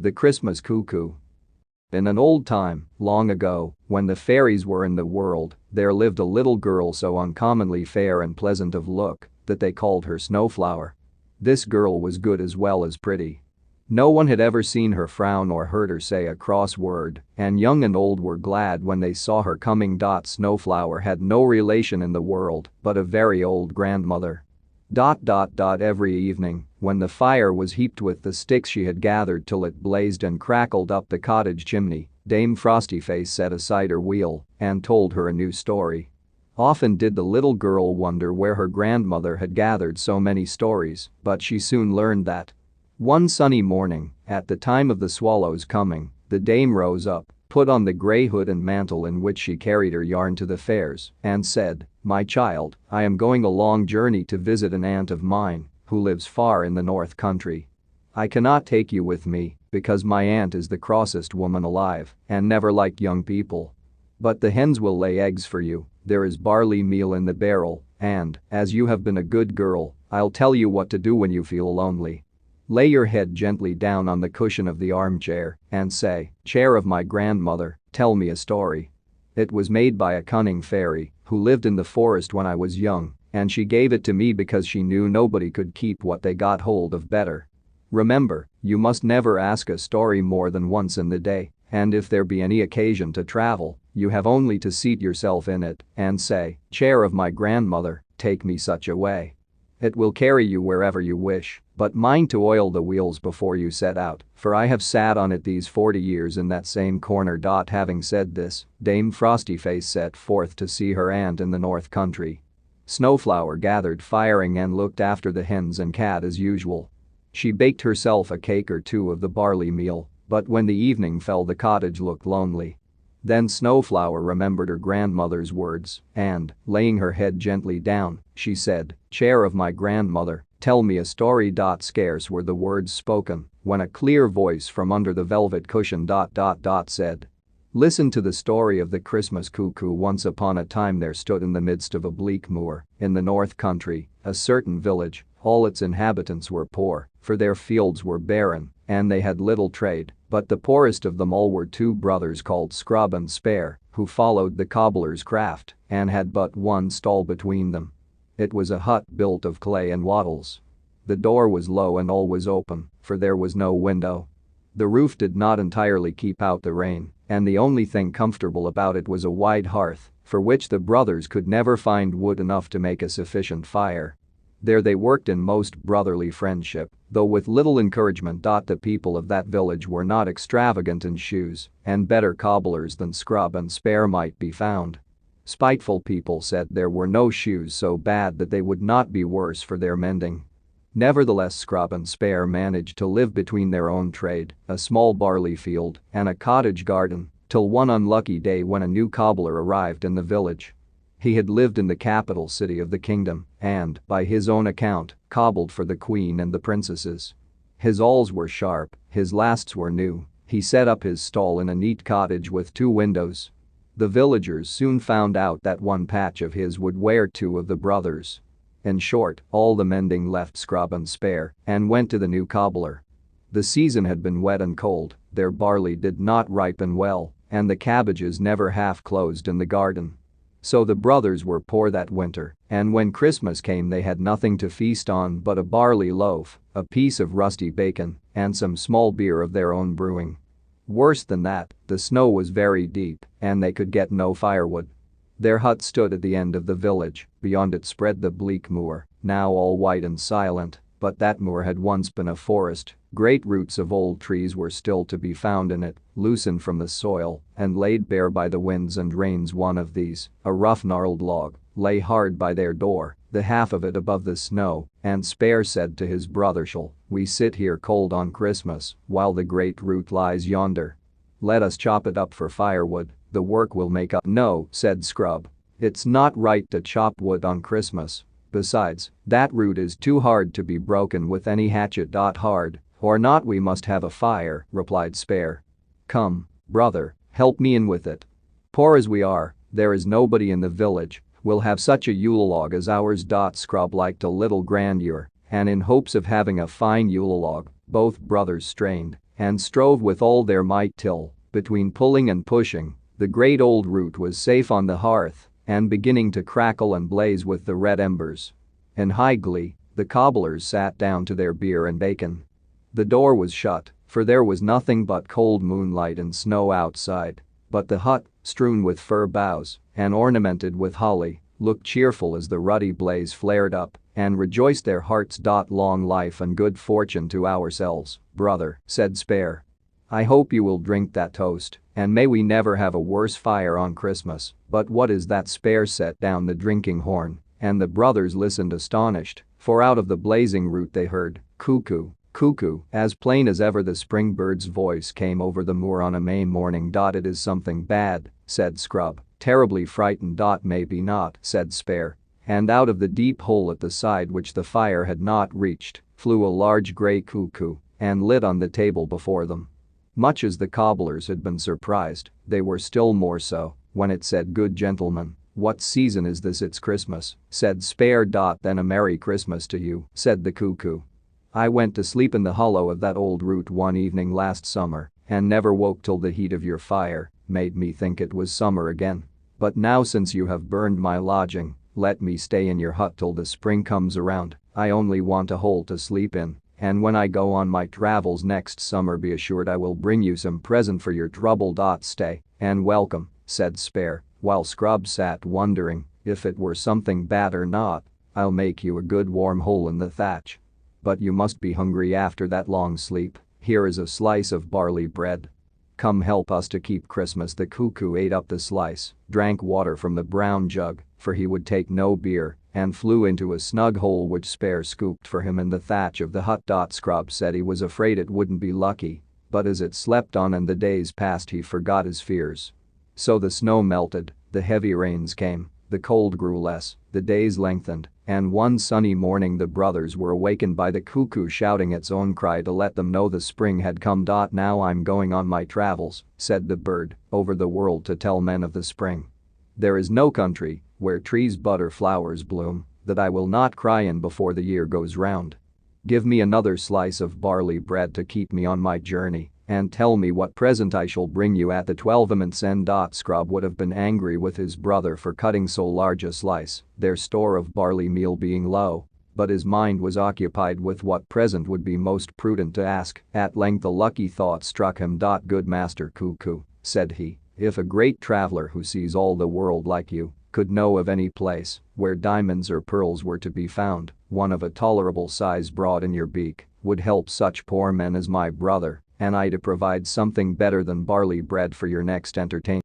The Christmas Cuckoo. In an old time, long ago, when the fairies were in the world, there lived a little girl so uncommonly fair and pleasant of look that they called her Snowflower. This girl was good as well as pretty. No one had ever seen her frown or heard her say a cross word, and young and old were glad when they saw her coming. Snowflower had no relation in the world but a very old grandmother. Every evening, when the fire was heaped with the sticks she had gathered till it blazed and crackled up the cottage chimney, Dame Frostyface set aside her wheel and told her a new story. Often did the little girl wonder where her grandmother had gathered so many stories, but she soon learned that. One sunny morning, at the time of the swallow's coming, the dame rose up, put on the grey hood and mantle in which she carried her yarn to the fairs, and said, "My child, I am going a long journey to visit an aunt of mine who lives far in the north country. I cannot take you with me because my aunt is the crossest woman alive and never liked young people. But the hens will lay eggs for you, there is barley meal in the barrel, and, as you have been a good girl, I'll tell you what to do when you feel lonely. Lay your head gently down on the cushion of the armchair and say, 'Chair of my grandmother, tell me a story. It was made by a cunning fairy who lived in the forest when I was young, and she gave it to me because she knew nobody could keep what they got hold of better. Remember, you must never ask a story more than once in the day, and if there be any occasion to travel, you have only to seat yourself in it and say, "Chair of my grandmother, take me such a way." It will carry you wherever you wish, but mind to oil the wheels before you set out, for I have sat on it these 40 years in that same corner. Having said this, Dame Frostyface set forth to see her aunt in the north country. Snowflower gathered firing and looked after the hens and cat as usual. She baked herself a cake or two of the barley meal, but when the evening fell the cottage looked lonely. Then Snowflower remembered her grandmother's words and, laying her head gently down, she said, "Chair of my grandmother, tell me a story." Scarce were the words spoken when a clear voice from under the velvet cushion said, "Listen to the story of the Christmas Cuckoo. Once upon a time there stood in the midst of a bleak moor, in the north country, a certain village. All its inhabitants were poor, for their fields were barren, and they had little trade, but the poorest of them all were two brothers called Scrub and Spare, who followed the cobbler's craft and had but one stall between them. It was a hut built of clay and wattles. The door was low and all was open, for there was no window. The roof did not entirely keep out the rain, and the only thing comfortable about it was a wide hearth, for which the brothers could never find wood enough to make a sufficient fire. There they worked in most brotherly friendship, though with little encouragement. The people of that village were not extravagant in shoes, and better cobblers than Scrub and Spare might be found. Spiteful people said there were no shoes so bad that they would not be worse for their mending. Nevertheless, Scrub and Spare managed to live between their own trade, a small barley field, and a cottage garden, till one unlucky day when a new cobbler arrived in the village. He had lived in the capital city of the kingdom and, by his own account, cobbled for the queen and the princesses. His awls were sharp, his lasts were new, he set up his stall in a neat cottage with 2 windows. The villagers soon found out that one patch of his would wear 2 of the brothers. In short, all the mending left Scrub and Spare and went to the new cobbler. The season had been wet and cold, their barley did not ripen well, and the cabbages never half closed in the garden. So the brothers were poor that winter, and when Christmas came they had nothing to feast on but a barley loaf, a piece of rusty bacon, and some small beer of their own brewing. Worse than that, the snow was very deep, and they could get no firewood. Their hut stood at the end of the village, beyond it spread the bleak moor, now all white and silent, but that moor had once been a forest. Great roots of old trees were still to be found in it, loosened from the soil and laid bare by the winds and rains. One of these, a rough gnarled log, lay hard by their door, the half of it above the snow, and Spare said to his brother, "Shall we sit here cold on Christmas while the great root lies yonder? Let us chop it up for firewood, the work will make up." "No," said Scrub. "It's not right to chop wood on Christmas. Besides, that root is too hard to be broken with any hatchet. Hard or not, we must have a fire," replied Spare. "Come, brother, help me in with it. Poor as we are, there is nobody in the village will have such a Yule log as ours." Scrub liked a little grandeur, and in hopes of having a fine Yule log, both brothers strained and strove with all their might till, between pulling and pushing, the great old root was safe on the hearth and beginning to crackle and blaze with the red embers. In high glee, the cobblers sat down to their beer and bacon. The door was shut, for there was nothing but cold moonlight and snow outside, but the hut, strewn with fir boughs and ornamented with holly, looked cheerful as the ruddy blaze flared up, and rejoiced their hearts. "Long life and good fortune to ourselves, brother," said Spare. "I hope you will drink that toast, and may we never have a worse fire on Christmas." "But what is that?" Spare set down the drinking horn, and the brothers listened astonished, for out of the blazing root they heard, "Cuckoo, cuckoo," as plain as ever the spring bird's voice came over the moor on a May morning. "It is something bad," said Scrub, terribly frightened. "Maybe not," said Spare. And out of the deep hole at the side which the fire had not reached, flew a large grey cuckoo and lit on the table before them. Much as the cobblers had been surprised, they were still more so when it said, "Good gentlemen, what season is this?" "It's Christmas," said Spare. "Then a Merry Christmas to you," said the cuckoo. "I went to sleep in the hollow of that old root one evening last summer and never woke till the heat of your fire made me think it was summer again. But now, since you have burned my lodging, let me stay in your hut till the spring comes around. I only want a hole to sleep in, and when I go on my travels next summer, be assured I will bring you some present for your trouble." "Stay and welcome," said Spare, while Scrub sat wondering if it were something bad or not. "I'll make you a good warm hole in the thatch. But you must be hungry after that long sleep. Here is a slice of barley bread. Come help us to keep Christmas." The cuckoo ate up the slice, drank water from the brown jug, for he would take no beer, and flew into a snug hole which Spare scooped for him in the thatch of the hut. Scrub said he was afraid it wouldn't be lucky, but as it slept on and the days passed he forgot his fears. So the snow melted, the heavy rains came, the cold grew less, the days lengthened, and one sunny morning the brothers were awakened by the cuckoo shouting its own cry to let them know the spring had come. "Now I'm going on my travels," said the bird, "over the world to tell men of the spring. There is no country where trees bud or flowers bloom that I will not cry in before the year goes round. Give me another slice of barley bread to keep me on my journey, and tell me what present I shall bring you at the 12 end." Scrub would have been angry with his brother for cutting so large a slice, their store of barley meal being low, but his mind was occupied with what present would be most prudent to ask. At length a lucky thought struck him. "Good Master Cuckoo," said he, "if a great traveler who sees all the world like you could know of any place where diamonds or pearls were to be found, one of a tolerable size broad in your beak would help such poor men as my brother, and I to provide something better than barley bread for your next entertainment."